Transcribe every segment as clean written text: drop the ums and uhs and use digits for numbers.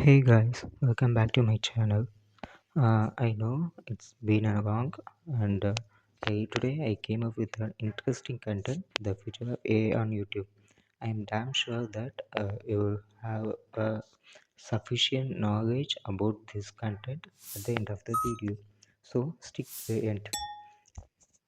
Hey guys, welcome back to my channel. I know it's been a long and today I came up with an interesting content, the future of AI on YouTube. I'm damn sure that you will have sufficient knowledge about this content at the end of the video. So stick to the end.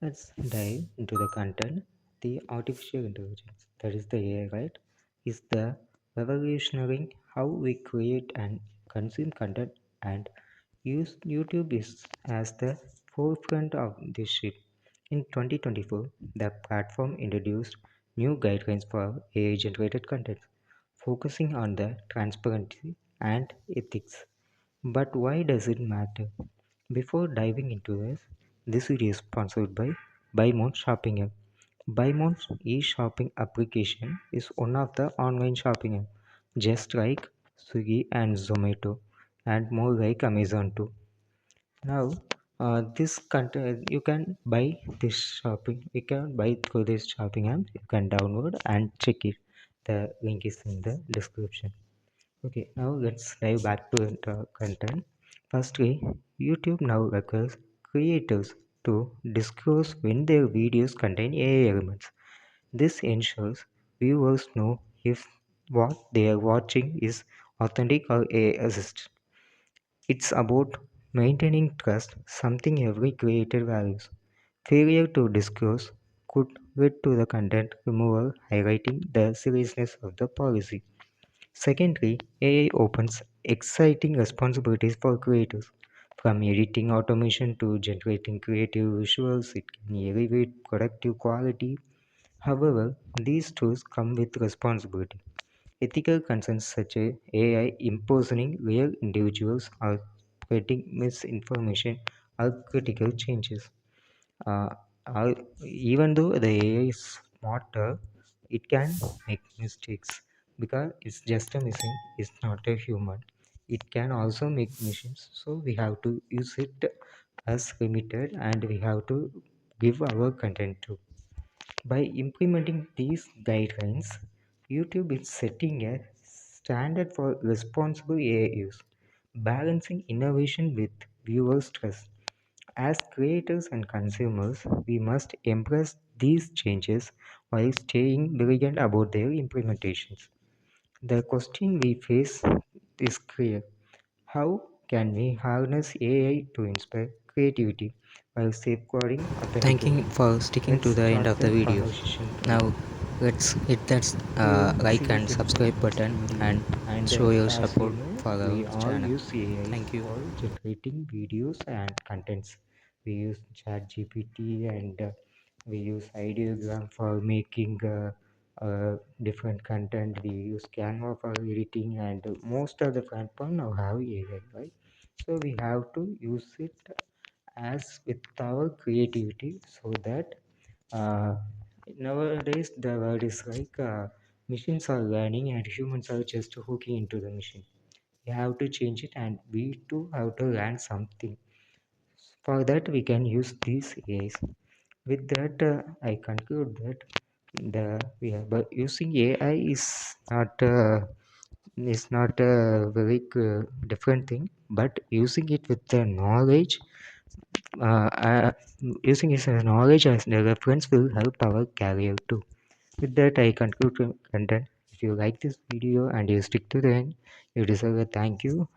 Let's dive into the content. The artificial intelligence, that is the AI, right, is the revolutionary how we create and consume content, and use YouTube is as the forefront of this shift. In 2024, the platform introduced new guidelines for AI generated content, focusing on the transparency and ethics. But why does it matter? Before diving into this video is sponsored by BuyMote shopping app. BuyMote's e-shopping application is one of the online shopping app, just like Swiggy and Zomato, and more like Amazon too. Now, this content you can buy this shopping. You can buy through this shopping app. You can download and check it. The link is in the description. Okay, now let's dive back to the content. Firstly, YouTube now requires creators to disclose when their videos contain AI elements. This ensures viewers know if what they are watching is authentic or AI assisted. It's about maintaining trust, something every creator values. Failure to disclose could lead to the content removal, highlighting the seriousness of the policy. Secondly, AI opens exciting responsibilities for creators. From editing automation to generating creative visuals, it can elevate productive quality. However, these tools come with responsibility. Ethical concerns such as AI impersonating real individuals or spreading misinformation are critical changes. Uh, uh, Even though the AI is smarter, it can make mistakes because it's just a machine, it's not a human. It can also make machines, so we have to use it as limited and we have to give our content to. By implementing these guidelines, YouTube is setting a standard for responsible AI use, balancing innovation with viewers' trust. As creators and consumers, we must embrace these changes while staying brilliant about their implementations. The question we face is clear: how can we harness AI to inspire creativity while safeguarding Thank you authenticity? for sticking Let's to the end start of the the video. conversation. Now let's hit that Here, like see and in subscribe this button video, and and show your as we support know, for our we all channel. use AI Thank you. for generating videos and contents. We use ChatGPT and we use Ideogram for making different content. We use Canva for editing, and most of the platform now have AI, right? So we have to use it as with our creativity, so that uh, nowadays the world is like machines are learning and humans are just hooking into the machine. We have to change it and we too have to learn something. For that we can use these AIs. With that, I conclude that the we are but using AI is not a very different thing, but using it with the knowledge, uh, uh, using it as knowledge as the reference will help our career too. With that, I conclude the content. If you like this video and you stick to the end, you deserve a thank you.